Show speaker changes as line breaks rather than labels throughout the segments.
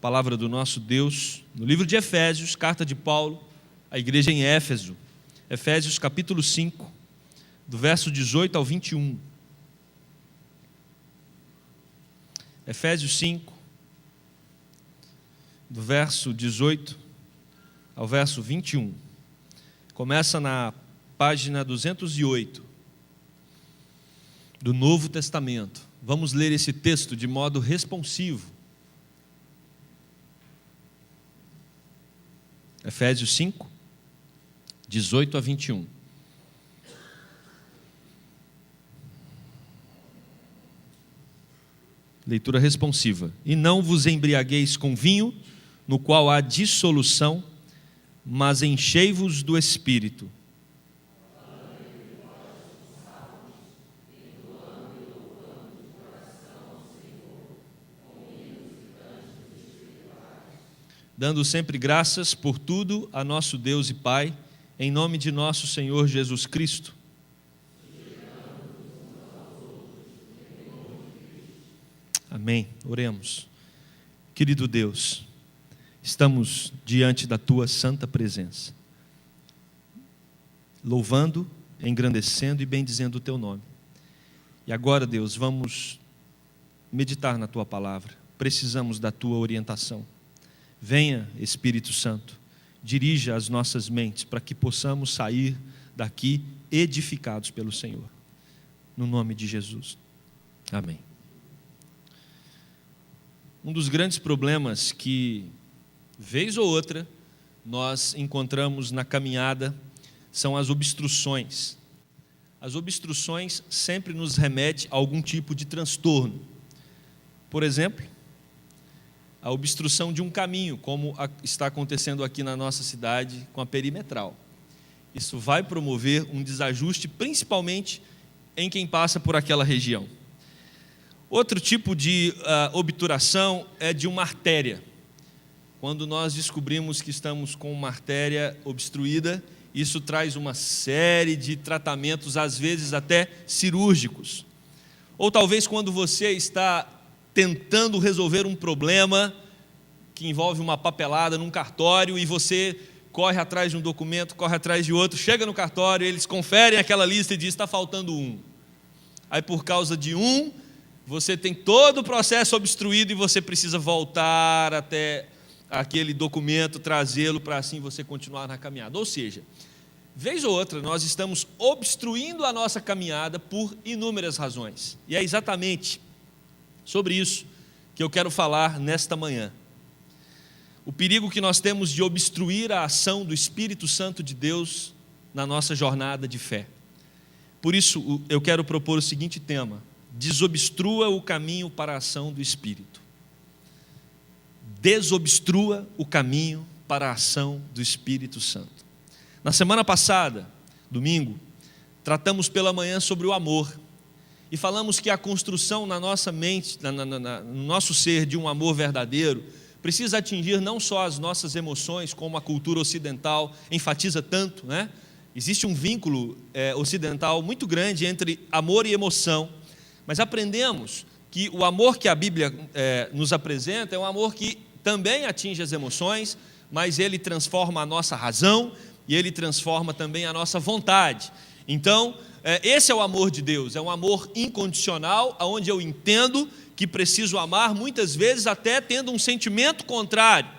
palavra do nosso Deus no livro de Efésios, carta de Paulo à igreja em Éfeso. Efésios capítulo 5, do verso 18 ao 21. Efésios 5, do verso 18 ao verso 21. Começa na página 208 do Novo Testamento. Vamos ler esse texto de modo responsivo. Efésios 5, 18 a 21. Leitura responsiva. E não vos embriagueis com vinho, no qual há dissolução, mas enchei-vos do Espírito. Dando sempre graças por tudo a nosso Deus e Pai, em nome de nosso Senhor Jesus Cristo. Amém. Oremos. Querido Deus, estamos diante da Tua santa presença, louvando, engrandecendo e bendizendo o Teu nome. E agora, Deus, vamos meditar na Tua palavra. Precisamos da Tua orientação. Venha, Espírito Santo, dirija as nossas mentes para que possamos sair daqui edificados pelo Senhor. No nome de Jesus. Amém. Um dos grandes problemas que, vez ou outra, nós encontramos na caminhada são as obstruções. As obstruções sempre nos remetem a algum tipo de transtorno. Por exemplo, a obstrução de um caminho, como está acontecendo aqui na nossa cidade com a perimetral. Isso vai promover um desajuste, principalmente em quem passa por aquela região. Outro tipo de obturação é de uma artéria. Quando nós descobrimos que estamos com uma artéria obstruída, isso traz uma série de tratamentos, às vezes até cirúrgicos. Ou talvez quando você está tentando resolver um problema que envolve uma papelada num cartório e você corre atrás de um documento, corre atrás de outro, chega no cartório, eles conferem aquela lista e dizem, está faltando um. Aí por causa de um, você tem todo o processo obstruído e você precisa voltar até aquele documento, trazê-lo para assim você continuar na caminhada. Ou seja, vez ou outra nós estamos obstruindo a nossa caminhada por inúmeras razões. E é exatamente sobre isso que eu quero falar nesta manhã. O perigo que nós temos de obstruir a ação do Espírito Santo de Deus na nossa jornada de fé. Por isso, eu quero propor o seguinte tema: desobstrua o caminho para a ação do Espírito. Desobstrua o caminho para a ação do Espírito Santo. Na semana passada, domingo, tratamos pela manhã sobre o amor. E falamos que a construção na nossa mente, no nosso ser de um amor verdadeiro, precisa atingir não só as nossas emoções, como a cultura ocidental enfatiza tanto, né? Existe um vínculo ocidental muito grande entre amor e emoção, mas aprendemos que o amor que a Bíblia nos apresenta é um amor que também atinge as emoções, mas ele transforma a nossa razão e ele transforma também a nossa vontade. Então, esse é o amor de Deus, é um amor incondicional, onde eu entendo que preciso amar, muitas vezes até tendo um sentimento contrário.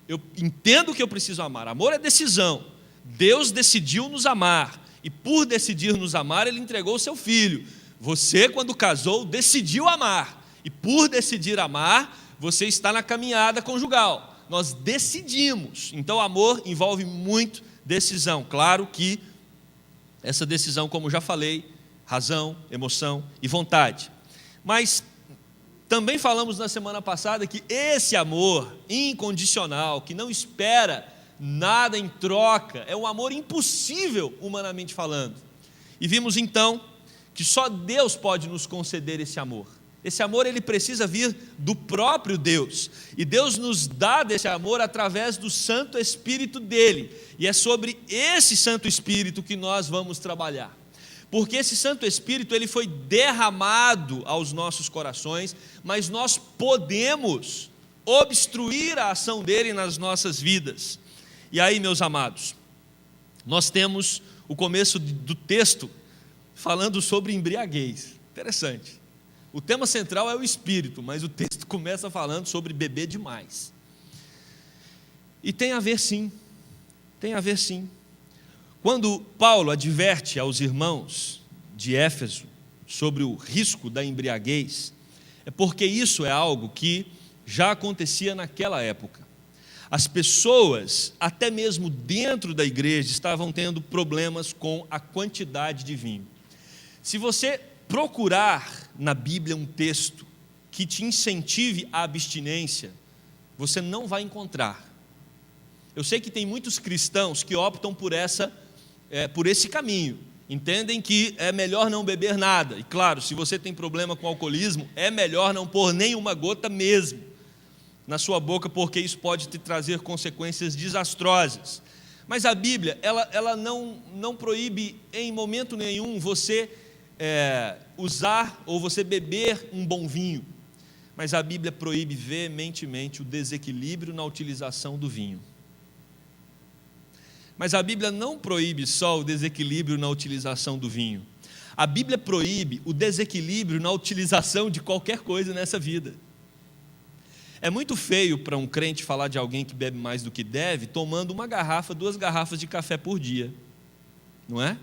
Eu entendo que eu preciso amar. Amor é decisão. Deus decidiu nos amar, e por decidir nos amar, Ele entregou o seu Filho. Você, quando casou, decidiu amar, e por decidir amar, você está na caminhada conjugal. Nós decidimos. Então, amor envolve muito decisão. Claro que essa decisão, como já falei, razão, emoção e vontade. Mas também falamos na semana passada que esse amor incondicional, que não espera nada em troca, é um amor impossível, humanamente falando. E vimos então que só Deus pode nos conceder esse amor. Esse amor, ele precisa vir do próprio Deus. E Deus nos dá desse amor através do Santo Espírito dele. E é sobre esse Santo Espírito que nós vamos trabalhar. Porque esse Santo Espírito, ele foi derramado aos nossos corações, mas nós podemos obstruir a ação dele nas nossas vidas. E aí, meus amados, nós temos o começo do texto falando sobre embriaguez. Interessante. O tema central é o espírito, mas o texto começa falando sobre beber demais. E tem a ver sim, tem a ver sim. Quando Paulo adverte aos irmãos de Éfeso sobre o risco da embriaguez, é porque isso é algo que já acontecia naquela época. As pessoas, até mesmo dentro da igreja, estavam tendo problemas com a quantidade de vinho. Se você procurar na Bíblia um texto que te incentive à abstinência, você não vai encontrar. Eu sei que tem muitos cristãos que optam por esse caminho, entendem que é melhor não beber nada, e claro, se você tem problema com alcoolismo, é melhor não pôr nenhuma gota mesmo na sua boca, porque isso pode te trazer consequências desastrosas. Mas a Bíblia, ela não proíbe em momento nenhum você usar ou você beber um bom vinho, mas a Bíblia proíbe veementemente o desequilíbrio na utilização do vinho. Mas a Bíblia não proíbe só o desequilíbrio na utilização do vinho. A Bíblia proíbe o desequilíbrio na utilização de qualquer coisa nessa vida. É muito feio para um crente falar de alguém que bebe mais do que deve, tomando 2 garrafas de café por dia, não é?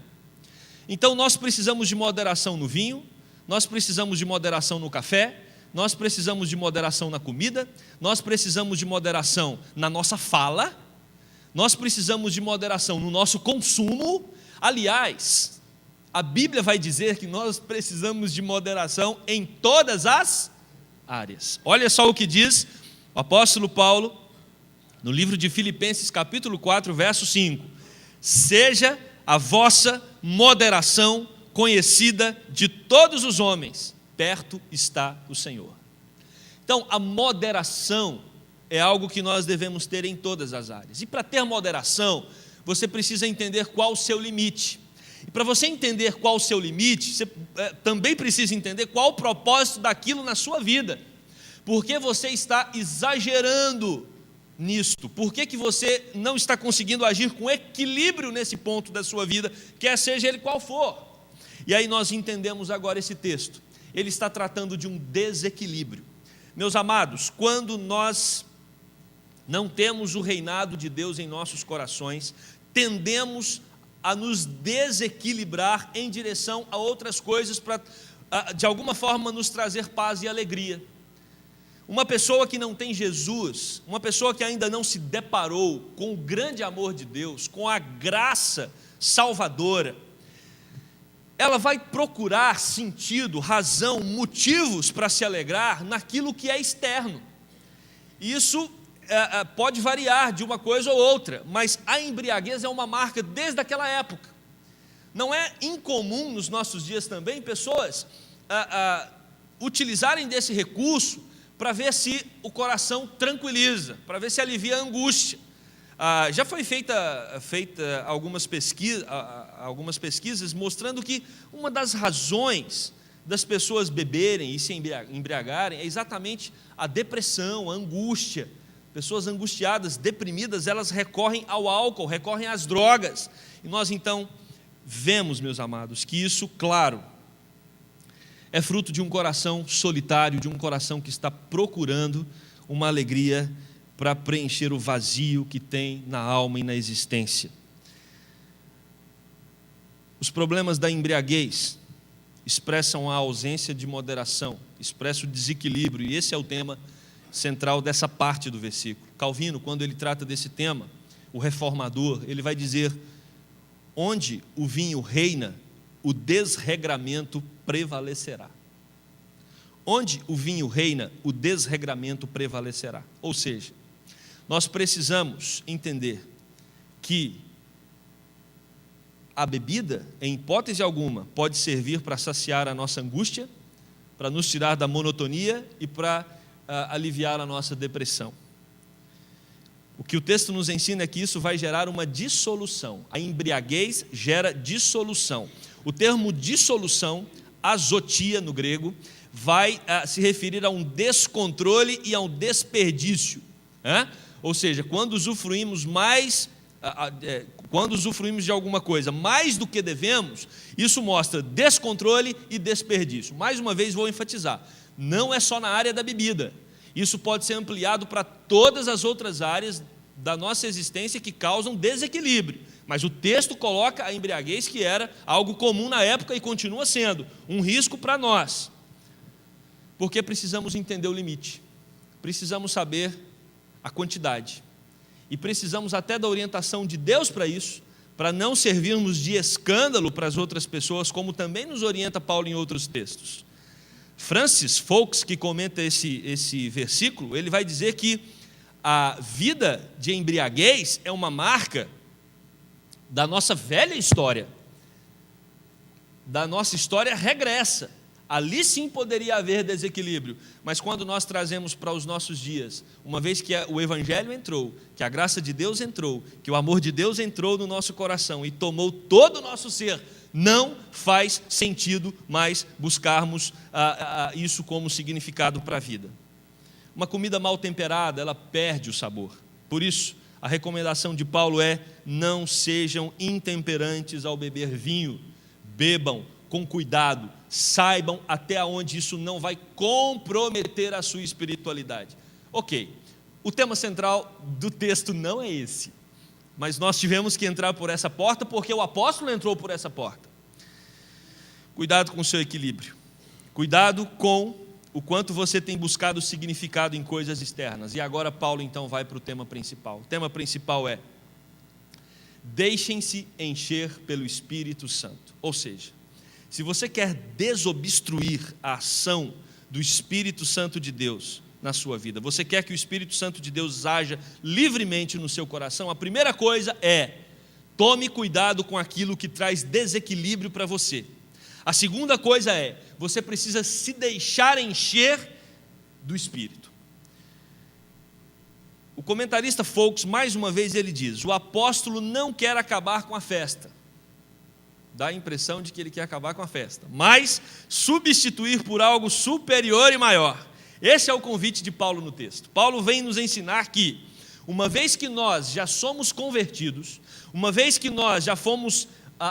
Então nós precisamos de moderação no vinho, nós precisamos de moderação no café, nós precisamos de moderação na comida, nós precisamos de moderação na nossa fala, nós precisamos de moderação no nosso consumo. Aliás, a Bíblia vai dizer que nós precisamos de moderação em todas as áreas. Olha só o que diz o apóstolo Paulo no livro de Filipenses capítulo 4, verso 5: seja a vossa moderação conhecida de todos os homens, perto está o Senhor. Então, a moderação é algo que nós devemos ter em todas as áreas. E para ter moderação, você precisa entender qual o seu limite. E para você entender qual o seu limite, você também precisa entender qual o propósito daquilo na sua vida. Por que você está exagerando nisto? Por que você não está conseguindo agir com equilíbrio nesse ponto da sua vida, quer seja ele qual for? E aí nós entendemos agora esse texto. Ele está tratando de um desequilíbrio. Meus amados, quando nós não temos o reinado de Deus em nossos corações, tendemos a nos desequilibrar em direção a outras coisas para, de alguma forma, nos trazer paz e alegria. Uma pessoa que não tem Jesus, uma pessoa que ainda não se deparou com o grande amor de Deus, com a graça salvadora, ela vai procurar sentido, razão, motivos para se alegrar naquilo que é externo. Isso pode variar de uma coisa ou outra, mas a embriaguez é uma marca desde aquela época. Não é incomum nos nossos dias também pessoas utilizarem desse recurso para ver se o coração tranquiliza, para ver se alivia a angústia. Já foi feita algumas pesquisas mostrando que uma das razões das pessoas beberem e se embriagarem é exatamente a depressão, a angústia. Pessoas angustiadas, deprimidas, elas recorrem ao álcool, recorrem às drogas. E nós então vemos, meus amados, que isso, claro, é fruto de um coração solitário, de um coração que está procurando uma alegria para preencher o vazio que tem na alma e na existência. Os problemas da embriaguez expressam a ausência de moderação, expressam o desequilíbrio, e esse é o tema central dessa parte do versículo. Calvino, quando ele trata desse tema, o reformador, ele vai dizer: onde o vinho reina, o desregramento prevalecerá. Onde o vinho reina, o desregramento prevalecerá. Ou seja, nós precisamos entender que a bebida, em hipótese alguma, pode servir para saciar a nossa angústia, para nos tirar da monotonia e para aliviar a nossa depressão. O que o texto nos ensina é que isso vai gerar uma dissolução. A embriaguez gera dissolução. O termo dissolução, azotia no grego, vai se referir a um descontrole e a um desperdício. Ou seja, quando usufruímos de alguma coisa mais do que devemos, isso mostra descontrole e desperdício. Mais uma vez vou enfatizar, não é só na área da bebida, isso pode ser ampliado para todas as outras áreas da nossa existência que causam desequilíbrio, mas o texto coloca a embriaguez, que era algo comum na época e continua sendo um risco para nós, porque precisamos entender o limite, precisamos saber a quantidade, e precisamos até da orientação de Deus para isso, para não servirmos de escândalo para as outras pessoas, como também nos orienta Paulo em outros textos. Francis Fox, que comenta esse versículo, ele vai dizer que a vida de embriaguez é uma marca da nossa velha história, da nossa história regressa. Ali sim poderia haver desequilíbrio, mas quando nós trazemos para os nossos dias, uma vez que o Evangelho entrou, que a graça de Deus entrou, que o amor de Deus entrou no nosso coração e tomou todo o nosso ser, não faz sentido mais buscarmos isso como significado para a vida. Uma comida mal temperada, ela perde o sabor. Por isso, a recomendação de Paulo é: não sejam intemperantes ao beber vinho, bebam com cuidado, saibam até onde isso não vai comprometer a sua espiritualidade. Ok, o tema central do texto não é esse, mas nós tivemos que entrar por essa porta porque o apóstolo entrou por essa porta. Cuidado com o seu equilíbrio, cuidado com o quanto você tem buscado significado em coisas externas. E agora Paulo então vai para o tema principal. O tema principal é: deixem-se encher pelo Espírito Santo. Ou seja, se você quer desobstruir a ação do Espírito Santo de Deus na sua vida, você quer que o Espírito Santo de Deus haja livremente no seu coração, a primeira coisa é: tome cuidado com aquilo que traz desequilíbrio para você. A segunda coisa é: você precisa se deixar encher do Espírito. O comentarista Fox, mais uma vez, ele diz: o apóstolo não quer acabar com a festa. Dá a impressão de que ele quer acabar com a festa, mas substituir por algo superior e maior. Esse é o convite de Paulo no texto. Paulo vem nos ensinar que, uma vez que nós já somos convertidos, uma vez que nós já fomos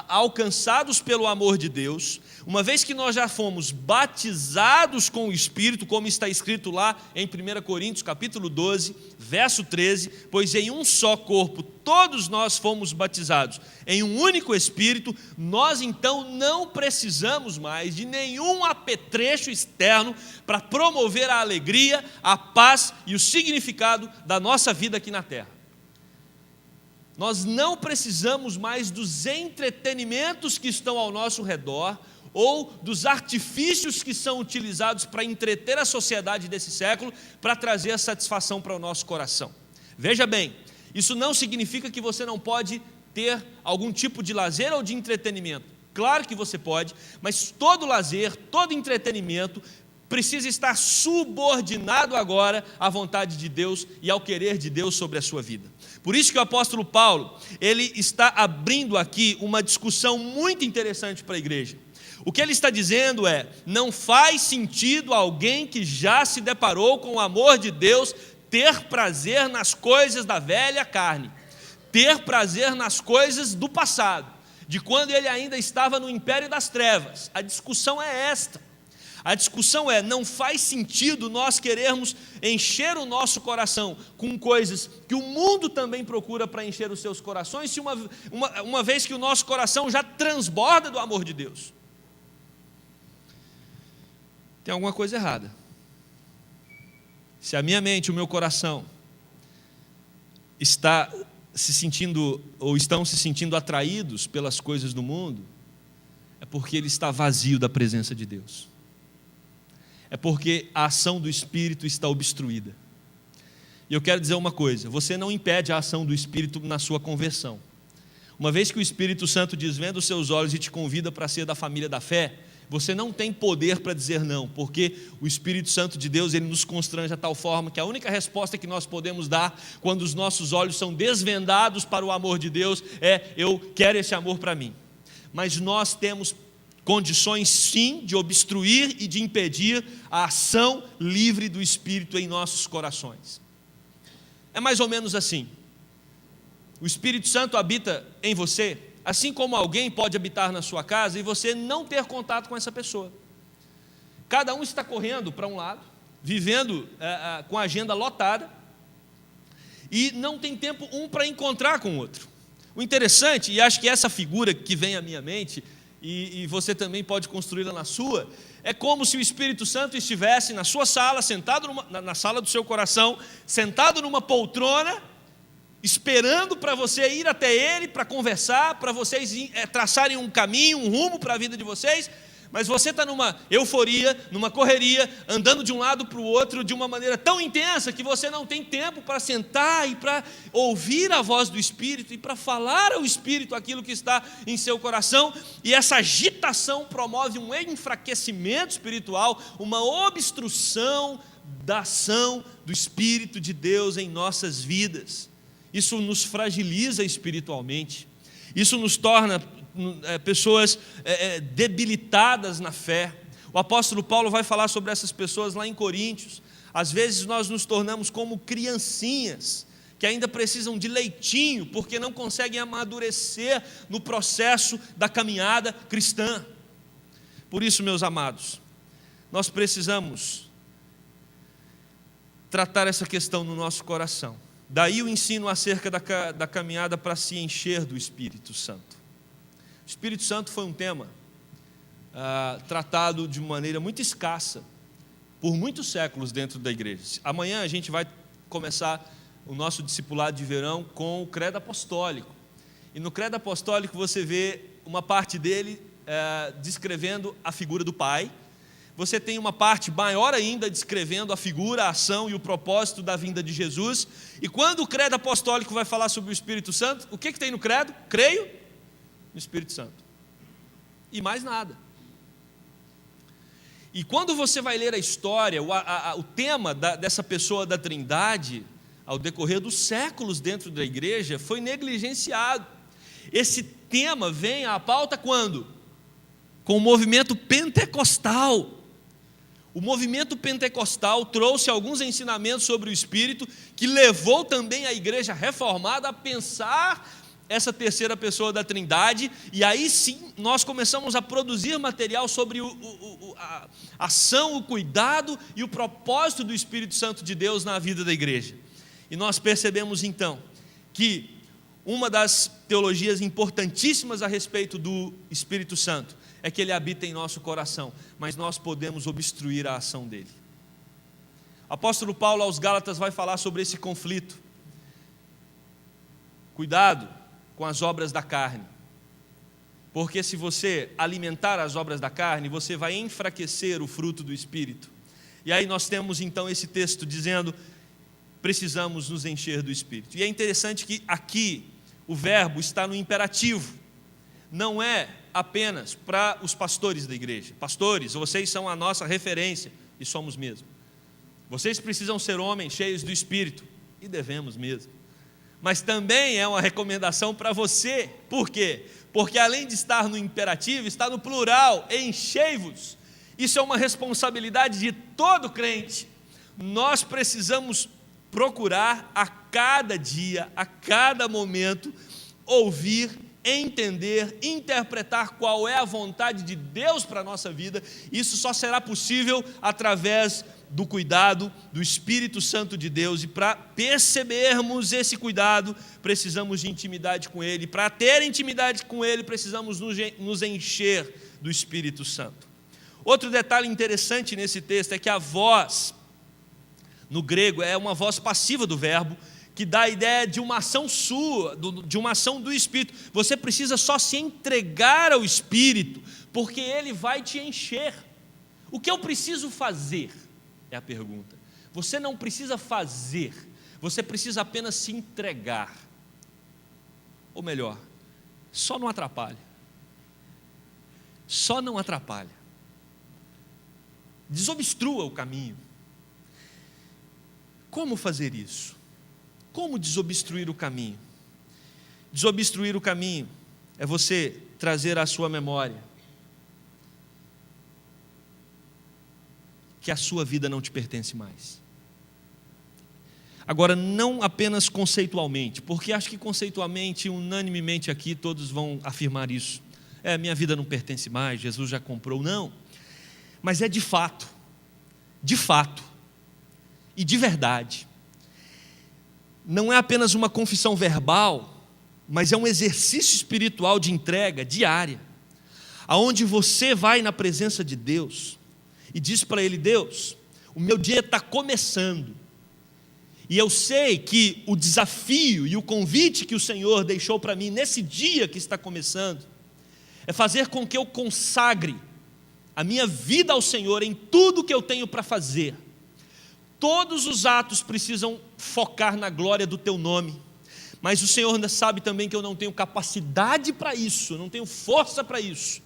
alcançados pelo amor de Deus, uma vez que nós já fomos batizados com o Espírito, como está escrito lá em 1 Coríntios capítulo 12, verso 13, pois em um só corpo todos nós fomos batizados, em um único Espírito, nós então não precisamos mais de nenhum apetrecho externo para promover a alegria, a paz e o significado da nossa vida aqui na terra. Nós não precisamos mais dos entretenimentos que estão ao nosso redor ou dos artifícios que são utilizados para entreter a sociedade desse século para trazer a satisfação para o nosso coração. Veja bem, isso não significa que você não pode ter algum tipo de lazer ou de entretenimento. Claro que você pode, mas todo lazer, todo entretenimento precisa estar subordinado agora à vontade de Deus e ao querer de Deus sobre a sua vida. Por isso que o apóstolo Paulo, ele está abrindo aqui uma discussão muito interessante para a igreja. O que ele está dizendo é: não faz sentido alguém que já se deparou com o amor de Deus ter prazer nas coisas da velha carne, ter prazer nas coisas do passado, de quando ele ainda estava no império das trevas. A discussão é esta. A discussão é: não faz sentido nós querermos encher o nosso coração com coisas que o mundo também procura para encher os seus corações, se uma vez que o nosso coração já transborda do amor de Deus. Tem alguma coisa errada. Se a minha mente, o meu coração está se sentindo ou estão se sentindo atraídos pelas coisas do mundo, é porque ele está vazio da presença de Deus. É porque a ação do Espírito está obstruída. E eu quero dizer uma coisa: você não impede a ação do Espírito na sua conversão. Uma vez que o Espírito Santo desvenda os seus olhos e te convida para ser da família da fé, você não tem poder para dizer não, porque o Espírito Santo de Deus, ele nos constrange a tal forma que a única resposta que nós podemos dar quando os nossos olhos são desvendados para o amor de Deus é: eu quero esse amor para mim. Mas nós temos condições sim de obstruir e de impedir a ação livre do Espírito em nossos corações. É mais ou menos assim: o Espírito Santo habita em você, assim como alguém pode habitar na sua casa e você não ter contato com essa pessoa. Cada um está correndo para um lado, vivendo com a agenda lotada, e não tem tempo um para encontrar com o outro. O interessante, e acho que essa figura que vem à minha mente, e você também pode construí-la na sua, é como se o Espírito Santo estivesse na sua sala, sentado na sala do seu coração, sentado numa poltrona, esperando para você ir até Ele, para conversar, para vocês traçarem um caminho, um rumo para a vida de vocês, mas você está numa euforia, numa correria, andando de um lado para o outro de uma maneira tão intensa que você não tem tempo para sentar e para ouvir a voz do Espírito e para falar ao Espírito aquilo que está em seu coração, e essa agitação promove um enfraquecimento espiritual, uma obstrução da ação do Espírito de Deus em nossas vidas. Isso nos fragiliza espiritualmente, isso nos torna pessoas debilitadas na fé. O apóstolo Paulo vai falar sobre essas pessoas lá em Coríntios. Às vezes nós nos tornamos como criancinhas que ainda precisam de leitinho, porque não conseguem amadurecer no processo da caminhada cristã. Por isso, meus amados, nós precisamos tratar essa questão no nosso coração. Daí o ensino acerca da caminhada para se encher do Espírito Santo. O Espírito Santo foi um tema tratado de maneira muito escassa por muitos séculos dentro da igreja. Amanhã a gente vai começar o nosso discipulado de verão com o credo apostólico. E no credo apostólico você vê uma parte dele descrevendo a figura do Pai. Você tem uma parte maior ainda descrevendo a figura, a ação e o propósito da vinda de Jesus. E quando o credo apostólico vai falar sobre o Espírito Santo, o que tem no credo? Creio no Espírito Santo. E mais nada. E quando você vai ler a história, o tema dessa pessoa da Trindade, ao decorrer dos séculos dentro da igreja, foi negligenciado. Esse tema vem à pauta quando? Com o movimento pentecostal. O movimento pentecostal trouxe alguns ensinamentos sobre o Espírito, que levou também a igreja reformada a pensar essa terceira pessoa da Trindade, e aí sim nós começamos a produzir material sobre a ação, o cuidado e o propósito do Espírito Santo de Deus na vida da igreja. E nós percebemos então que uma das teologias importantíssimas a respeito do Espírito Santo é que ele habita em nosso coração, mas nós podemos obstruir a ação dele. O apóstolo Paulo aos Gálatas vai falar sobre esse conflito. Cuidado com as obras da carne, porque se você alimentar as obras da carne, você vai enfraquecer o fruto do Espírito. E aí nós temos então esse texto dizendo: precisamos nos encher do Espírito. E é interessante que aqui o verbo está no imperativo, não é apenas para os pastores da igreja. Pastores, vocês são a nossa referência, e somos mesmo. Vocês precisam ser homens cheios do Espírito, e devemos mesmo. Mas também é uma recomendação para você. Por quê? Porque além de estar no imperativo, está no plural: enchei-vos. Isso é uma responsabilidade de todo crente. Nós precisamos procurar a cada dia, a cada momento, ouvir, entender, interpretar qual é a vontade de Deus para a nossa vida. Isso só será possível através do cuidado do Espírito Santo de Deus, e para percebermos esse cuidado, precisamos de intimidade com Ele. Para ter intimidade com Ele, precisamos nos encher do Espírito Santo. Outro detalhe interessante nesse texto é que a voz, no grego, é uma voz passiva do verbo, que dá a ideia de uma ação sua, de uma ação do Espírito. Você precisa só se entregar ao Espírito, porque Ele vai te encher. O que eu preciso fazer? É a pergunta. Você não precisa fazer, você precisa apenas se entregar. Ou melhor, só não atrapalha. Só não atrapalha. Desobstrua o caminho. Como fazer isso? Como desobstruir o caminho? Desobstruir o caminho é você trazer à sua memória que a sua vida não te pertence mais. Agora, não apenas conceitualmente, porque acho que conceitualmente, unanimemente aqui, todos vão afirmar isso. Minha vida não pertence mais, Jesus já comprou. Não, mas é de fato e de verdade. Não é apenas uma confissão verbal, mas é um exercício espiritual de entrega diária, aonde você vai na presença de Deus e diz para Ele: Deus, o meu dia está começando, e eu sei que o desafio e o convite que o Senhor deixou para mim nesse dia que está começando é fazer com que eu consagre a minha vida ao Senhor em tudo que eu tenho para fazer. Todos os atos precisam focar na glória do Teu nome, mas o Senhor ainda sabe também que eu não tenho capacidade para isso, eu não tenho força para isso,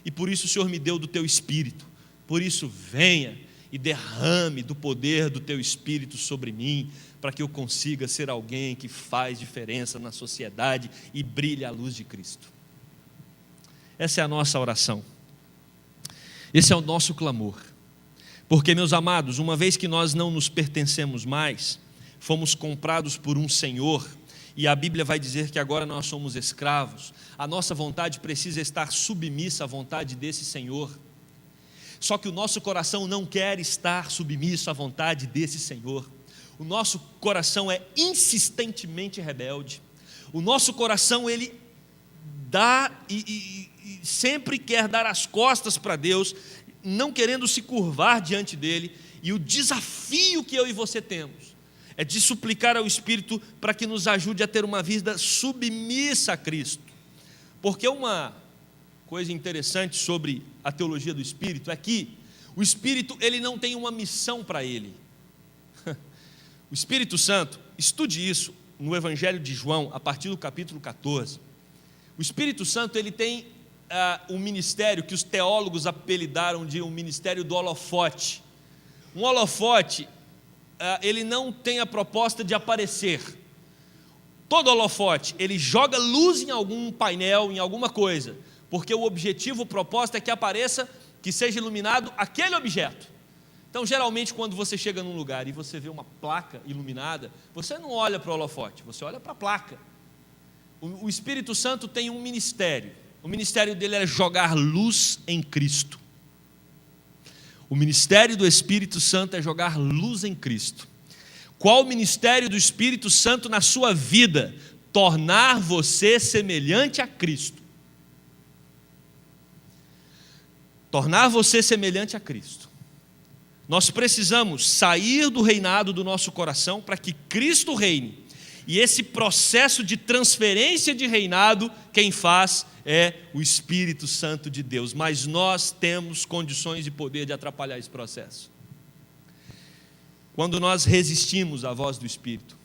e por isso o Senhor me deu do Teu Espírito. Por isso venha e derrame do poder do Teu Espírito sobre mim, para que eu consiga ser alguém que faz diferença na sociedade e brilhe a luz de Cristo. Essa é a nossa oração, esse é o nosso clamor, porque, meus amados, uma vez que nós não nos pertencemos mais, fomos comprados por um Senhor, e a Bíblia vai dizer que agora nós somos escravos, a nossa vontade precisa estar submissa à vontade desse Senhor. Só que o nosso coração não quer estar submisso à vontade desse Senhor. O nosso coração é insistentemente rebelde. O nosso coração, ele dá e sempre quer dar as costas para Deus, não querendo se curvar diante dele. E o desafio que eu e você temos é de suplicar ao Espírito para que nos ajude a ter uma vida submissa a Cristo. Porque uma coisa interessante sobre a teologia do Espírito é que o Espírito, ele não tem uma missão para ele. O Espírito Santo, estude isso no Evangelho de João, a partir do capítulo 14. O Espírito Santo, ele tem um ministério que os teólogos apelidaram de um ministério do holofote. Um holofote, ele não tem a proposta de aparecer. Todo holofote, ele joga luz em algum painel, em alguma coisa, porque o objetivo, o propósito é que apareça, que seja iluminado aquele objeto. Então, geralmente, quando você chega num lugar e você vê uma placa iluminada, você não olha para o holofote, você olha para a placa. O Espírito Santo tem um ministério. O ministério dele é jogar luz em Cristo. O ministério do Espírito Santo é jogar luz em Cristo. Qual o ministério do Espírito Santo na sua vida? Tornar você semelhante a Cristo. Tornar você semelhante a Cristo. Nós precisamos sair do reinado do nosso coração para que Cristo reine. E esse processo de transferência de reinado, quem faz é o Espírito Santo de Deus. Mas nós temos condições e poder de atrapalhar esse processo. Quando nós resistimos à voz do Espírito,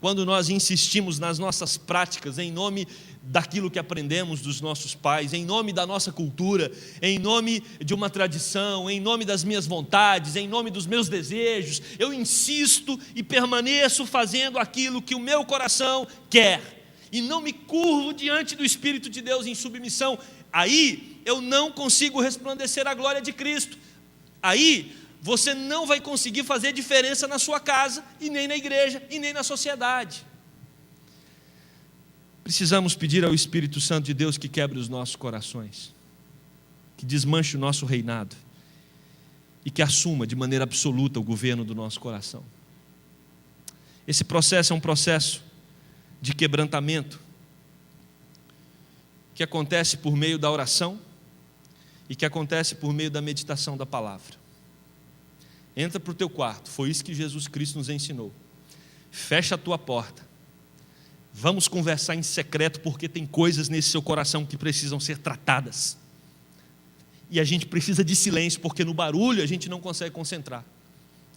quando nós insistimos nas nossas práticas em nome daquilo que aprendemos dos nossos pais, em nome da nossa cultura, em nome de uma tradição, em nome das minhas vontades, em nome dos meus desejos, eu insisto e permaneço fazendo aquilo que o meu coração quer, e não me curvo diante do Espírito de Deus em submissão, aí eu não consigo resplandecer a glória de Cristo. Aí você não vai conseguir fazer diferença na sua casa, e nem na igreja, e nem na sociedade. Precisamos pedir ao Espírito Santo de Deus que quebre os nossos corações, que desmanche o nosso reinado, e que assuma de maneira absoluta o governo do nosso coração. Esse processo é um processo de quebrantamento, que acontece por meio da oração, e que acontece por meio da meditação da palavra. Entra para o teu quarto, foi isso que Jesus Cristo nos ensinou. Fecha a tua porta. Vamos conversar em secreto, porque tem coisas nesse seu coração que precisam ser tratadas. E a gente precisa de silêncio, porque no barulho a gente não consegue concentrar.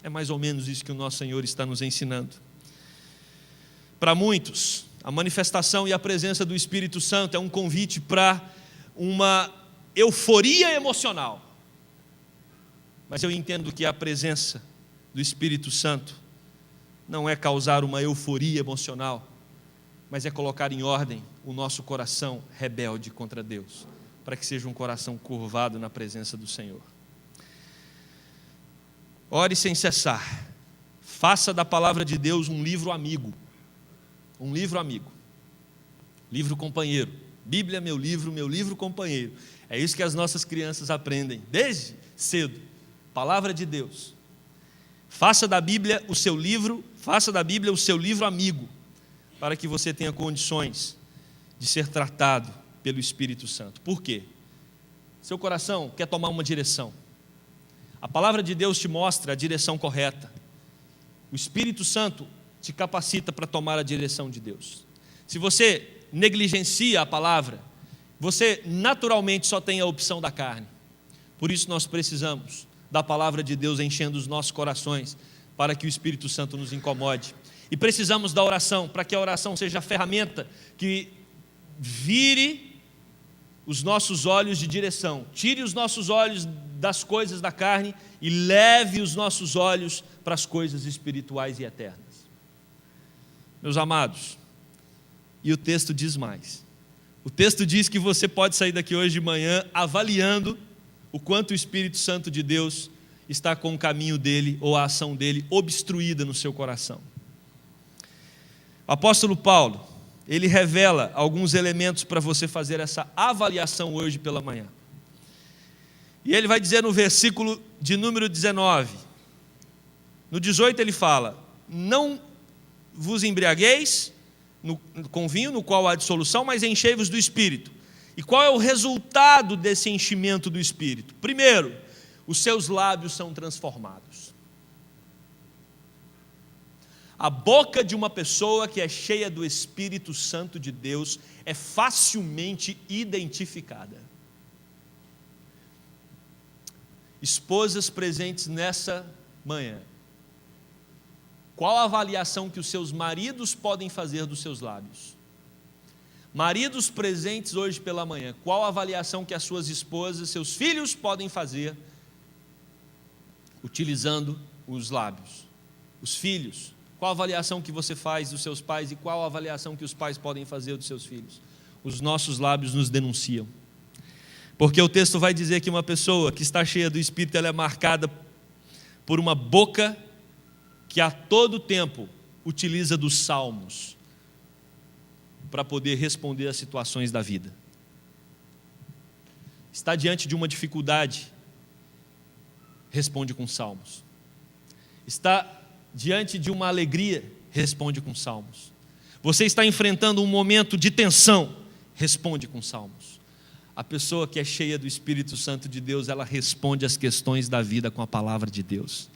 É mais ou menos isso que o nosso Senhor está nos ensinando. Para muitos, a manifestação e a presença do Espírito Santo é um convite para uma euforia emocional. Mas eu entendo que a presença do Espírito Santo não é causar uma euforia emocional, mas é colocar em ordem o nosso coração rebelde contra Deus, para que seja um coração curvado na presença do Senhor. Ore sem cessar. Faça da palavra de Deus um livro amigo. Um livro amigo. Livro companheiro. Bíblia, meu livro companheiro. É isso que as nossas crianças aprendem desde cedo. Palavra de Deus. Faça da Bíblia o seu livro, faça da Bíblia o seu livro amigo, para que você tenha condições de ser tratado pelo Espírito Santo. Por quê? Seu coração quer tomar uma direção. A palavra de Deus te mostra a direção correta. O Espírito Santo te capacita para tomar a direção de Deus. Se você negligencia a palavra, você naturalmente só tem a opção da carne. Por isso nós precisamos da palavra de Deus enchendo os nossos corações, para que o Espírito Santo nos incomode. E precisamos da oração, para que a oração seja a ferramenta que vire os nossos olhos de direção, tire os nossos olhos das coisas da carne e leve os nossos olhos para as coisas espirituais e eternas. Meus amados, e o texto diz mais. O texto diz que você pode sair daqui hoje de manhã avaliando o quanto o Espírito Santo de Deus está com o caminho dele ou a ação dele obstruída no seu coração. O apóstolo Paulo, ele revela alguns elementos para você fazer essa avaliação hoje pela manhã. E ele vai dizer no versículo de número 19, no 18 ele fala: não vos embriagueis com vinho, no qual há dissolução, mas enchei-vos do Espírito. E qual é o resultado desse enchimento do Espírito? Primeiro, os seus lábios são transformados. A boca de uma pessoa que é cheia do Espírito Santo de Deus é facilmente identificada. Esposas presentes nessa manhã, qual a avaliação que os seus maridos podem fazer dos seus lábios? Maridos presentes hoje pela manhã, qual a avaliação que as suas esposas, seus filhos podem fazer utilizando os lábios? Os filhos, qual a avaliação que você faz dos seus pais e qual a avaliação que os pais podem fazer dos seus filhos? Os nossos lábios nos denunciam. Porque o texto vai dizer que uma pessoa que está cheia do Espírito, ela é marcada por uma boca que a todo tempo utiliza dos salmos para poder responder às situações da vida. Está diante de uma dificuldade, responde com salmos. Está diante de uma alegria, responde com salmos. Você está enfrentando um momento de tensão, responde com salmos. A pessoa que é cheia do Espírito Santo de Deus, ela responde às questões da vida com a palavra de Deus.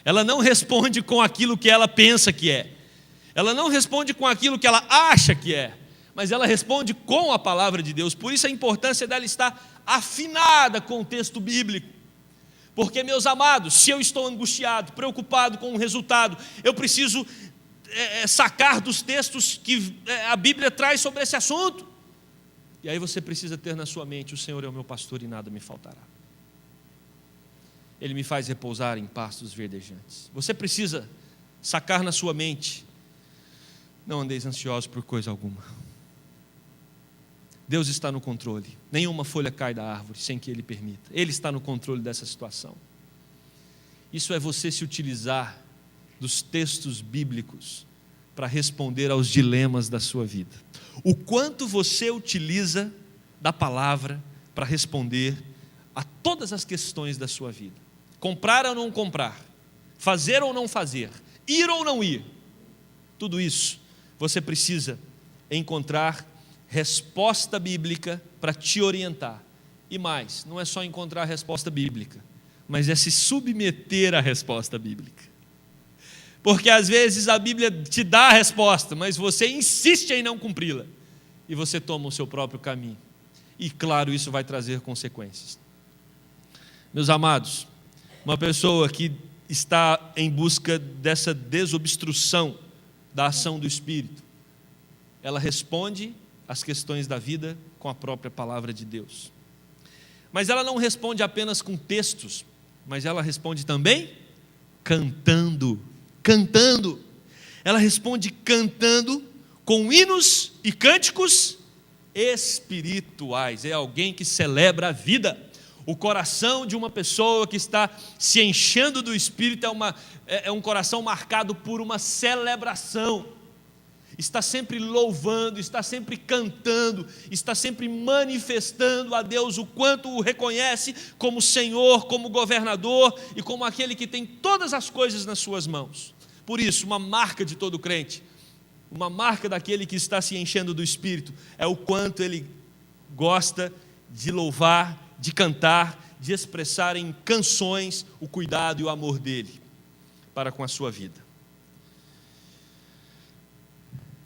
Ela não responde com aquilo que ela pensa que é. Ela não responde com aquilo que ela acha que é. Mas ela responde com a palavra de Deus. Por isso a importância dela estar afinada com o texto bíblico. Porque, meus amados, se eu estou angustiado, preocupado com o resultado, eu preciso sacar dos textos que a Bíblia traz sobre esse assunto. E aí você precisa ter na sua mente: o Senhor é o meu pastor e nada me faltará. Ele me faz repousar em pastos verdejantes. Você precisa sacar na sua mente: não andeis ansiosos por coisa alguma. Deus está no controle. Nenhuma folha cai da árvore sem que Ele permita. Ele está no controle dessa situação. Isso é você se utilizar dos textos bíblicos para responder aos dilemas da sua vida. O quanto você utiliza da palavra para responder a todas as questões da sua vida. Comprar ou não comprar, fazer ou não fazer, ir ou não ir. Tudo isso você precisa encontrar resposta bíblica para te orientar. E mais, não é só encontrar a resposta bíblica, mas é se submeter à resposta bíblica. Porque às vezes a Bíblia te dá a resposta, mas você insiste em não cumpri-la. E você toma o seu próprio caminho. E claro, isso vai trazer consequências. Meus amados, uma pessoa que está em busca dessa desobstrução da ação do Espírito, ela responde às questões da vida com a própria palavra de Deus. Mas ela não responde apenas com textos, mas ela responde também cantando. Ela responde cantando com hinos e cânticos espirituais. É alguém que celebra a vida. O coração de uma pessoa que está se enchendo do Espírito é um coração marcado por uma celebração. Está sempre louvando, está sempre cantando, está sempre manifestando a Deus o quanto o reconhece como Senhor, como governador e como aquele que tem todas as coisas nas suas mãos. Por isso, uma marca de todo crente, uma marca daquele que está se enchendo do Espírito, é o quanto ele gosta de louvar, de cantar, de expressar em canções o cuidado e o amor dele para com a sua vida.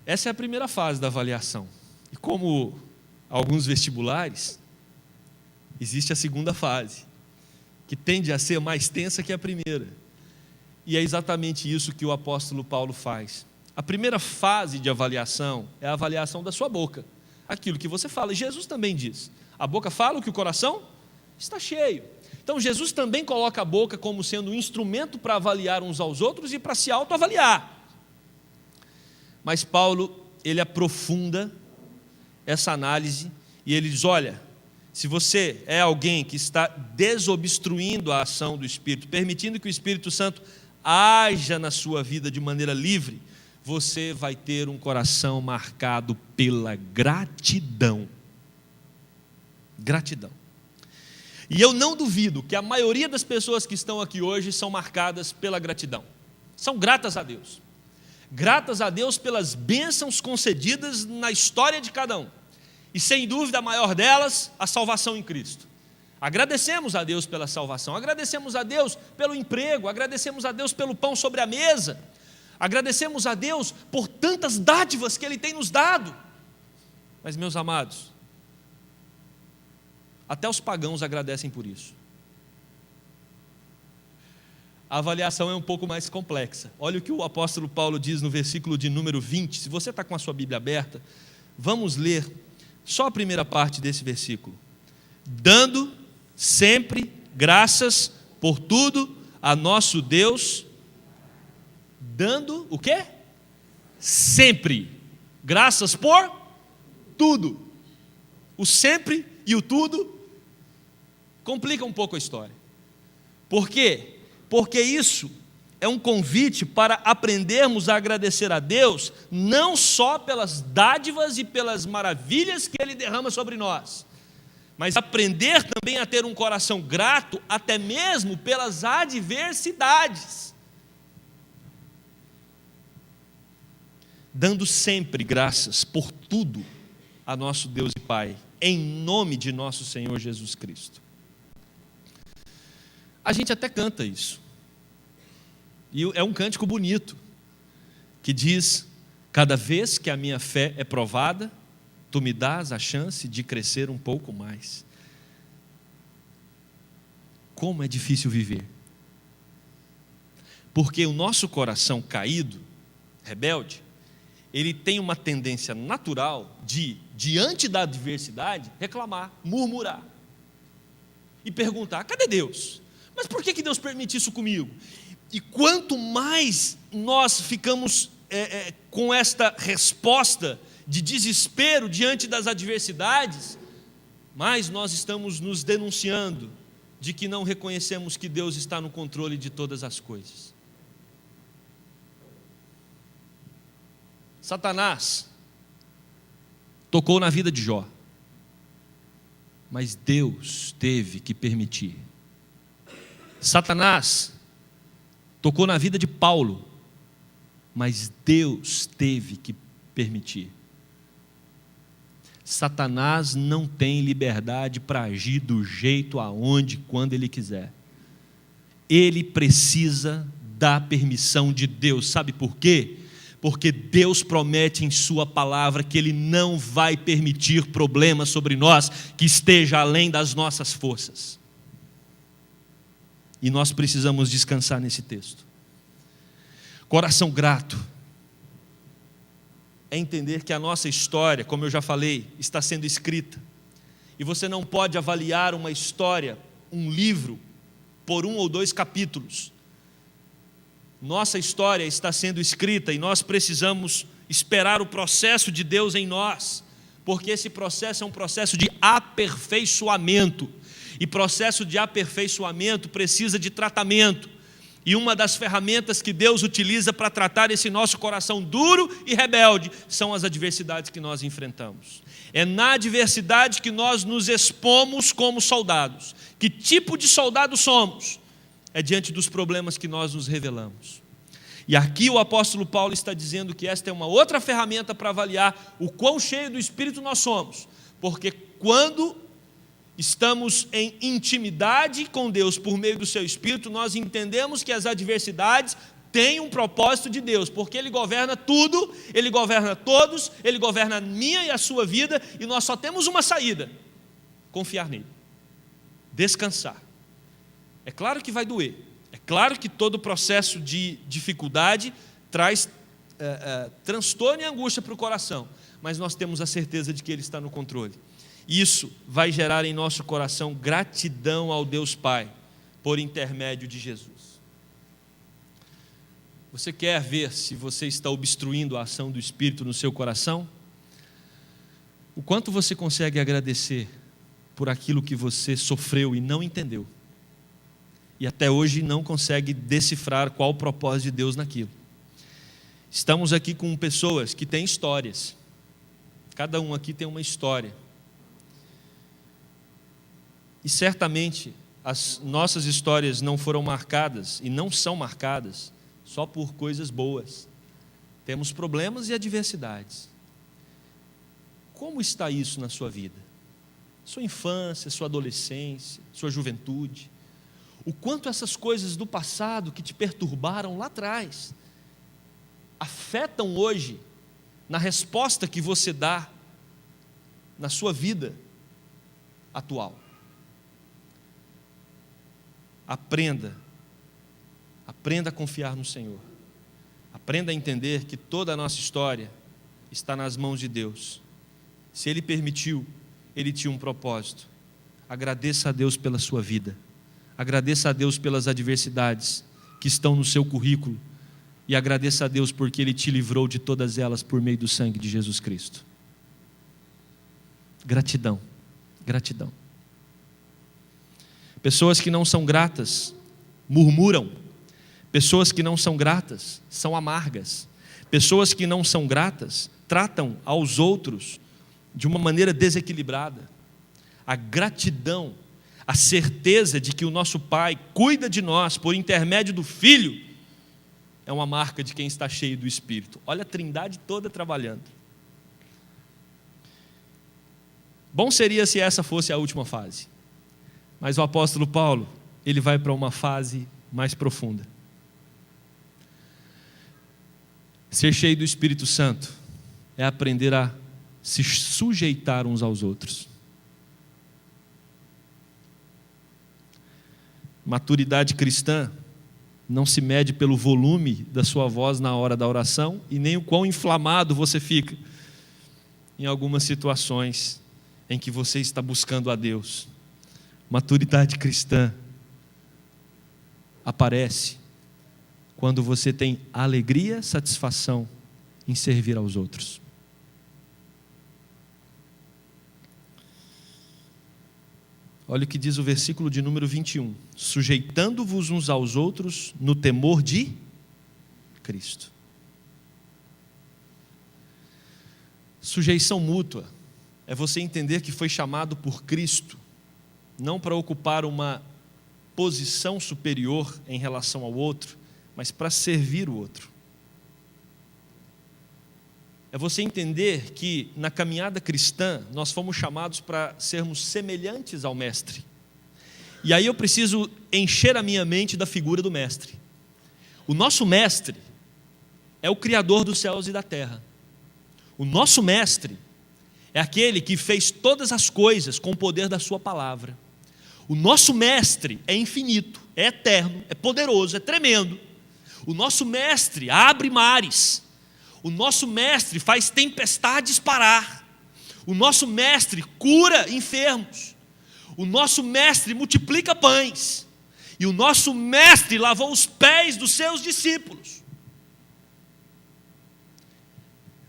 Essa é a primeira fase da avaliação. E como alguns vestibulares, existe a segunda fase, que tende a ser mais tensa que a primeira. E é exatamente isso que o apóstolo Paulo faz. A primeira fase de avaliação é a avaliação da sua boca. Aquilo que você fala. Jesus também diz. A boca fala o que o coração está cheio. Então Jesus também coloca a boca como sendo um instrumento para avaliar uns aos outros e para se autoavaliar. Mas Paulo, ele aprofunda essa análise e ele diz, olha, se você é alguém que está desobstruindo a ação do Espírito, permitindo que o Espírito Santo haja na sua vida de maneira livre, você vai ter um coração marcado pela gratidão. Gratidão. E eu não duvido que a maioria das pessoas que estão aqui hoje são marcadas pela gratidão. São gratas a Deus. Gratas a Deus pelas bênçãos concedidas na história de cada um. E sem dúvida a maior delas, a salvação em Cristo. Agradecemos a Deus pela salvação, agradecemos a Deus pelo emprego, agradecemos a Deus pelo pão sobre a mesa, agradecemos a Deus por tantas dádivas que Ele tem nos dado. Mas, meus amados, até os pagãos agradecem por isso. A avaliação é um pouco mais complexa. Olha o que o apóstolo Paulo diz no versículo de número 20. Se você está com a sua Bíblia aberta, vamos ler só a primeira parte desse versículo. Dando sempre graças por tudo a nosso Deus. Dando o quê? Sempre. Graças por tudo. O sempre e o tudo complica um pouco a história. Por quê? Porque isso é um convite para aprendermos a agradecer a Deus, não só pelas dádivas e pelas maravilhas que Ele derrama sobre nós, mas aprender também a ter um coração grato, até mesmo pelas adversidades. Dando sempre graças por tudo a nosso Deus e Pai, em nome de nosso Senhor Jesus Cristo. A gente até canta isso, e é um cântico bonito, que diz, cada vez que a minha fé é provada, tu me dás a chance de crescer um pouco mais. Como é difícil viver, porque o nosso coração caído, rebelde, ele tem uma tendência natural de, diante da adversidade, reclamar, murmurar, e perguntar, cadê Deus? Mas por que Deus permite isso comigo? E quanto mais nós ficamos com esta resposta de desespero diante das adversidades, mais nós estamos nos denunciando de que não reconhecemos que Deus está no controle de todas as coisas. Satanás tocou na vida de Jó, mas Deus teve que permitir. Satanás tocou na vida de Paulo, mas Deus teve que permitir. Satanás não tem liberdade para agir do jeito, aonde, quando ele quiser. Ele precisa da permissão de Deus. Sabe por quê? Porque Deus promete em sua palavra que Ele não vai permitir problemas sobre nós que esteja além das nossas forças. E nós precisamos descansar nesse texto. Coração grato é entender que a nossa história, como eu já falei, está sendo escrita. E você não pode avaliar uma história, um livro, por 1 ou 2 capítulos. Nossa história está sendo escrita e nós precisamos esperar o processo de Deus em nós, porque esse processo é um processo de aperfeiçoamento. E processo de aperfeiçoamento precisa de tratamento. E uma das ferramentas que Deus utiliza para tratar esse nosso coração duro e rebelde são as adversidades que nós enfrentamos. É na adversidade que nós nos expomos como soldados. Que tipo de soldado somos? É diante dos problemas que nós nos revelamos. E aqui o apóstolo Paulo está dizendo que esta é uma outra ferramenta para avaliar o quão cheio do Espírito nós somos. Porque quando estamos em intimidade com Deus por meio do seu Espírito, nós entendemos que as adversidades têm um propósito de Deus, porque Ele governa tudo, Ele governa todos, Ele governa a minha e a sua vida, e nós só temos uma saída: confiar nele, descansar. É claro que vai doer, é claro que todo processo de dificuldade traz transtorno e angústia para o coração, mas nós temos a certeza de que Ele está no controle. Isso vai gerar em nosso coração gratidão ao Deus Pai, por intermédio de Jesus. Você quer ver se você está obstruindo a ação do Espírito no seu coração? O quanto você consegue agradecer por aquilo que você sofreu e não entendeu, e até hoje não consegue decifrar qual o propósito de Deus naquilo. Estamos aqui com pessoas que têm histórias, cada um aqui tem uma história. E certamente as nossas histórias não foram marcadas e não são marcadas só por coisas boas. Temos problemas e adversidades. Como está isso na sua vida? Sua infância, sua adolescência, sua juventude. O quanto essas coisas do passado que te perturbaram lá atrás afetam hoje na resposta que você dá na sua vida atual. Aprenda a confiar no Senhor. Aprenda a entender que toda a nossa história está nas mãos de Deus. Se Ele permitiu, Ele tinha um propósito. Agradeça a Deus pela sua vida. Agradeça a Deus pelas adversidades que estão no seu currículo. E agradeça a Deus porque Ele te livrou de todas elas por meio do sangue de Jesus Cristo. Gratidão, gratidão. Pessoas que não são gratas murmuram. Pessoas que não são gratas são amargas. Pessoas que não são gratas tratam aos outros de uma maneira desequilibrada. A gratidão, a certeza de que o nosso Pai cuida de nós por intermédio do Filho, é uma marca de quem está cheio do Espírito. Olha a Trindade toda trabalhando. Bom seria se essa fosse a última fase. Mas o apóstolo Paulo, ele vai para uma fase mais profunda. Ser cheio do Espírito Santo é aprender a se sujeitar uns aos outros. Maturidade cristã não se mede pelo volume da sua voz na hora da oração e nem o quão inflamado você fica em algumas situações em que você está buscando a Deus. Maturidade cristã aparece quando você tem alegria, satisfação em servir aos outros. Olha o que diz o versículo de número 21. Sujeitando-vos uns aos outros no temor de Cristo. Sujeição mútua é você entender que foi chamado por Cristo, não para ocupar uma posição superior em relação ao outro, mas para servir o outro. É você entender que na caminhada cristã nós fomos chamados para sermos semelhantes ao Mestre. E aí eu preciso encher a minha mente da figura do Mestre. O nosso Mestre é o Criador dos céus e da terra. O nosso Mestre é aquele que fez todas as coisas com o poder da sua palavra. O nosso Mestre é infinito, é eterno, é poderoso, é tremendo. O nosso Mestre abre mares. O nosso Mestre faz tempestades parar. O nosso Mestre cura enfermos. O nosso Mestre multiplica pães. E o nosso Mestre lavou os pés dos seus discípulos.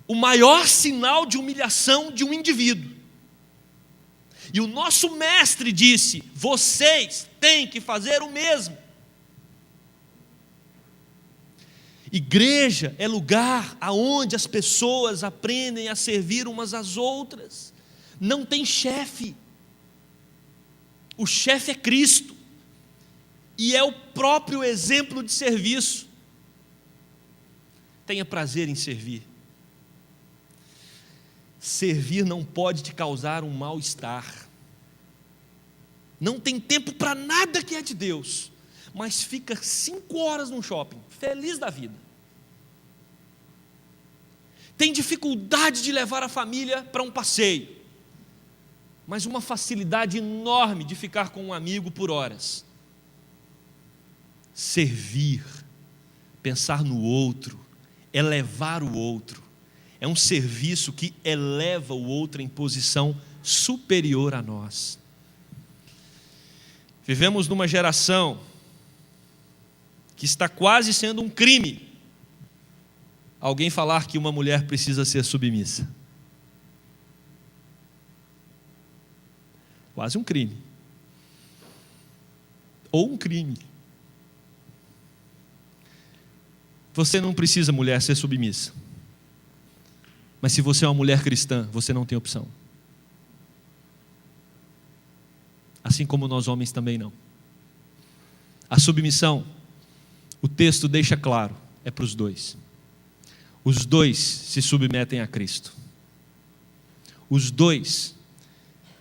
O maior sinal de humilhação de um indivíduo E o nosso mestre disse: vocês têm que fazer o mesmo. Igreja é lugar aonde as pessoas aprendem a servir umas às outras. Não tem chefe. O chefe é Cristo. E é o próprio exemplo de serviço. Tenha prazer em servir. Servir não pode te causar um mal-estar. Não tem tempo para nada que é de Deus, mas fica 5 horas no shopping, feliz da vida. Tem dificuldade de levar a família para um passeio, mas uma facilidade enorme de ficar com um amigo por horas. Servir, pensar no outro, elevar o outro, é um serviço que eleva o outro em posição superior a nós. Vivemos numa geração que está quase sendo um crime alguém falar que uma mulher precisa ser submissa. Quase um crime. Ou um crime. Você não precisa, mulher, ser submissa. Mas se você é uma mulher cristã, você não tem opção. Assim como nós homens também não. A submissão, o texto deixa claro, é para os dois. Os dois se submetem a Cristo. Os dois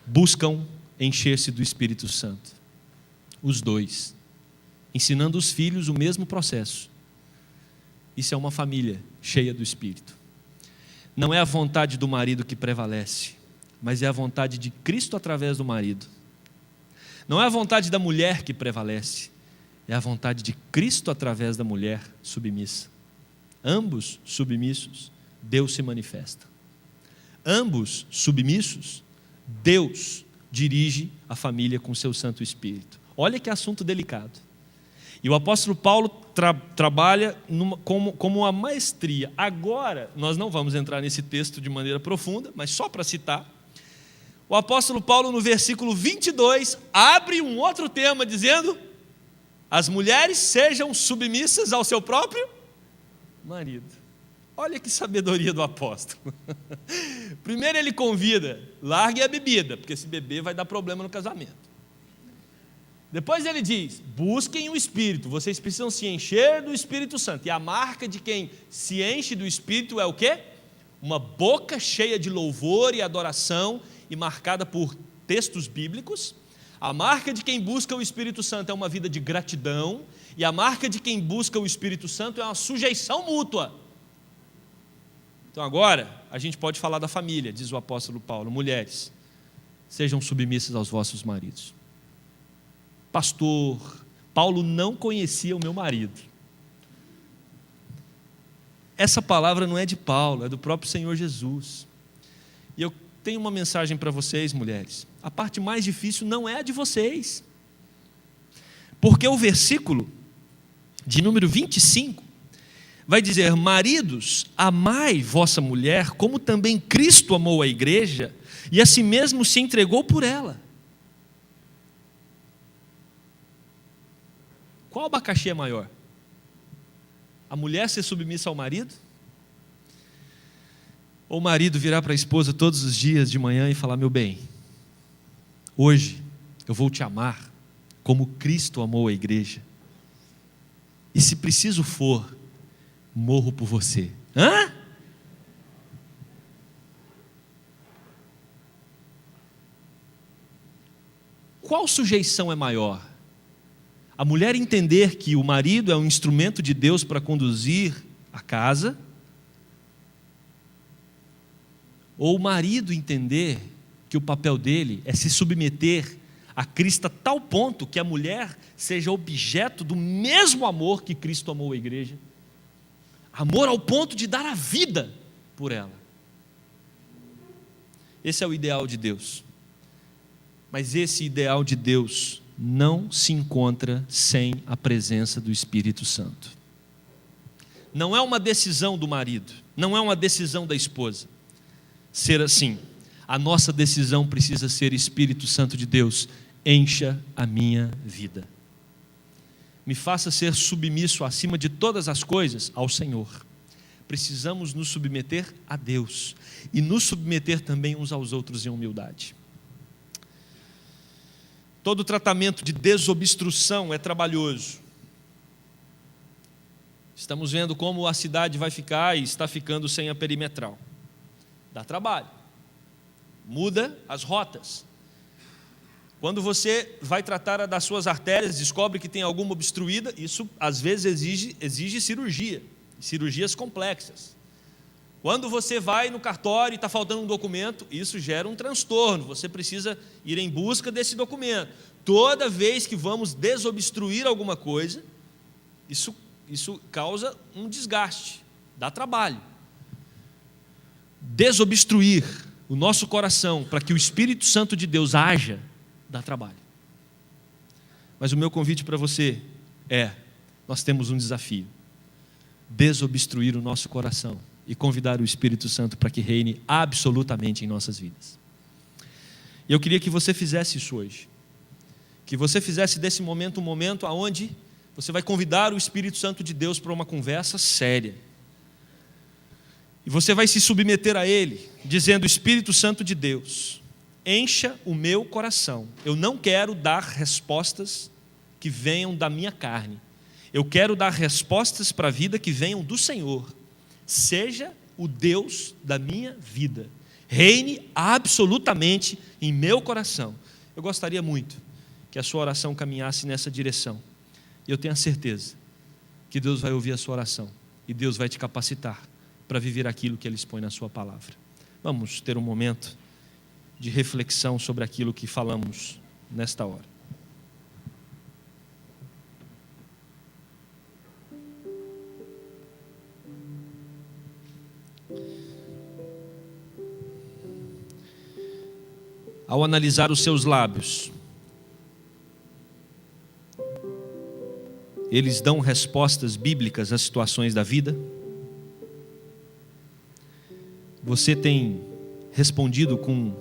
buscam encher-se do Espírito Santo. Os dois. Ensinando os filhos o mesmo processo. Isso é uma família cheia do Espírito. Não é a vontade do marido que prevalece, mas é a vontade de Cristo através do marido. Não é a vontade da mulher que prevalece, é a vontade de Cristo através da mulher submissa. Ambos submissos, Deus se manifesta. Ambos submissos, Deus dirige a família com seu Santo Espírito. Olha que assunto delicado. E o apóstolo Paulo trabalha como uma maestria. Agora, nós não vamos entrar nesse texto de maneira profunda, mas só para citar, o apóstolo Paulo, no versículo 22, abre um outro tema, dizendo: as mulheres sejam submissas ao seu próprio marido. Olha que sabedoria do apóstolo. Primeiro ele convida: largue a bebida, porque se beber vai dar problema no casamento. Depois ele diz: busquem o Espírito, vocês precisam se encher do Espírito Santo. E a marca de quem se enche do Espírito é o quê? Uma boca cheia de louvor e adoração, e marcada por textos bíblicos. A marca de quem busca o Espírito Santo é uma vida de gratidão, e a marca de quem busca o Espírito Santo é uma sujeição mútua. Então agora a gente pode falar da família, diz o apóstolo Paulo: mulheres, sejam submissas aos vossos maridos. Pastor, Paulo não conhecia o meu marido. Essa palavra não é de Paulo, é do próprio Senhor Jesus. E eu tenho uma mensagem para vocês, mulheres. A parte mais difícil não é a de vocês. Porque o versículo de número 25 vai dizer: maridos, amai vossa mulher, como também Cristo amou a igreja, e a si mesmo se entregou por ela. Qual abacaxi é maior? A mulher ser submissa ao marido? Ou o marido virar para a esposa todos os dias de manhã e falar: meu bem, hoje eu vou te amar como Cristo amou a igreja, e se preciso for, morro por você. Hã? Qual sujeição é maior? A mulher entender que o marido é um instrumento de Deus para conduzir a casa, ou o marido entender que o papel dele é se submeter a Cristo a tal ponto que a mulher seja objeto do mesmo amor que Cristo amou a igreja, amor ao ponto de dar a vida por ela. Esse é o ideal de Deus. Mas esse ideal de Deus não se encontra sem a presença do Espírito Santo. Não é uma decisão do marido, não é uma decisão da esposa ser assim. A nossa decisão precisa ser: Espírito Santo de Deus, encha a minha vida. Me faça ser submisso acima de todas as coisas ao Senhor. Precisamos nos submeter a Deus e nos submeter também uns aos outros em humildade. Todo tratamento de desobstrução é trabalhoso. Estamos vendo como a cidade vai ficar e está ficando sem a perimetral. Dá trabalho. Muda as rotas. Quando você vai tratar das suas artérias, descobre que tem alguma obstruída, isso às vezes exige cirurgia, cirurgias complexas. Quando você vai no cartório e está faltando um documento, isso gera um transtorno, você precisa ir em busca desse documento. Toda vez que vamos desobstruir alguma coisa, isso causa um desgaste, dá trabalho. Desobstruir o nosso coração para que o Espírito Santo de Deus haja, dá trabalho. Mas o meu convite para você é: nós temos um desafio: desobstruir o nosso coração e convidar o Espírito Santo para que reine absolutamente em nossas vidas. E eu queria que você fizesse isso hoje, que você fizesse desse momento um momento onde você vai convidar o Espírito Santo de Deus para uma conversa séria, e você vai se submeter a Ele, dizendo: Espírito Santo de Deus, encha o meu coração. Eu não quero dar respostas que venham da minha carne. Eu quero dar respostas para a vida que venham do Senhor. Seja o Deus da minha vida. Reine absolutamente em meu coração. Eu gostaria muito que a sua oração caminhasse nessa direção. E eu tenho a certeza que Deus vai ouvir a sua oração e Deus vai te capacitar para viver aquilo que Ele expõe na sua palavra. Vamos ter um momento de reflexão sobre aquilo que falamos nesta hora. Ao analisar os seus lábios, eles dão respostas bíblicas às situações da vida? Você tem respondido com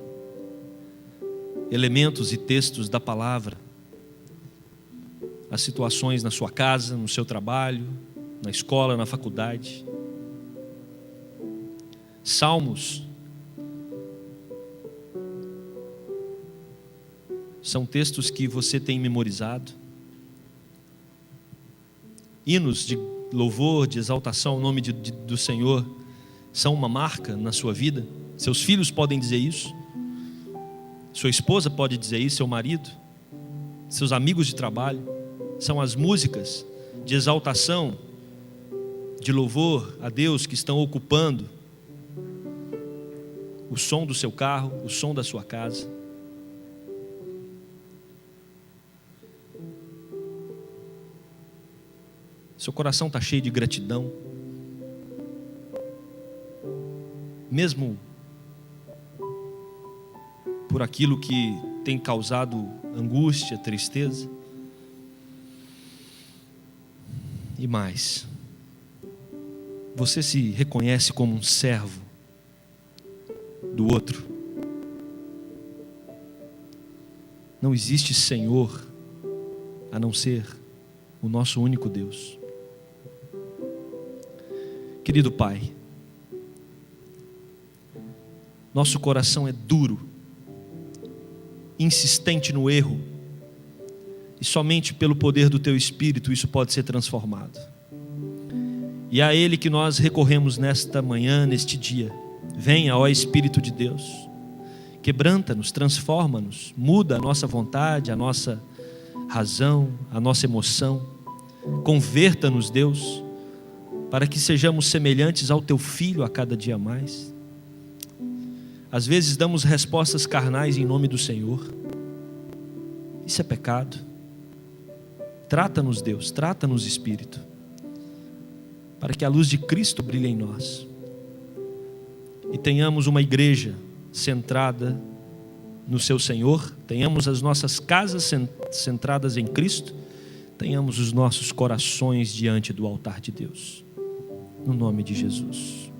elementos e textos da palavra às situações na sua casa, no seu trabalho, na escola, na faculdade? Salmos são textos que você tem memorizado? Hinos de louvor, de exaltação ao nome do Senhor são uma marca na sua vida? Seus filhos podem dizer isso? Sua esposa pode dizer isso, seu marido, seus amigos de trabalho? São as músicas de exaltação, de louvor a Deus que estão ocupando o som do seu carro, o som da sua casa. Seu coração está cheio de gratidão, mesmo por aquilo que tem causado angústia, tristeza. E mais, você se reconhece como um servo do outro? Não existe Senhor a não ser o nosso único Deus. Querido Pai, nosso coração é duro, insistente no erro, e somente pelo poder do Teu Espírito isso pode ser transformado. E a Ele que nós recorremos nesta manhã, neste dia. Venha, ó Espírito de Deus, quebranta-nos, transforma-nos, muda a nossa vontade, a nossa razão, a nossa emoção. Converta-nos, Deus, para que sejamos semelhantes ao Teu Filho a cada dia mais. Às vezes damos respostas carnais em nome do Senhor. Isso é pecado. Trata-nos, Deus, trata-nos, Espírito, para que a luz de Cristo brilhe em nós e tenhamos uma igreja centrada no Seu Senhor, tenhamos as nossas casas centradas em Cristo, tenhamos os nossos corações diante do altar de Deus. No nome de Jesus.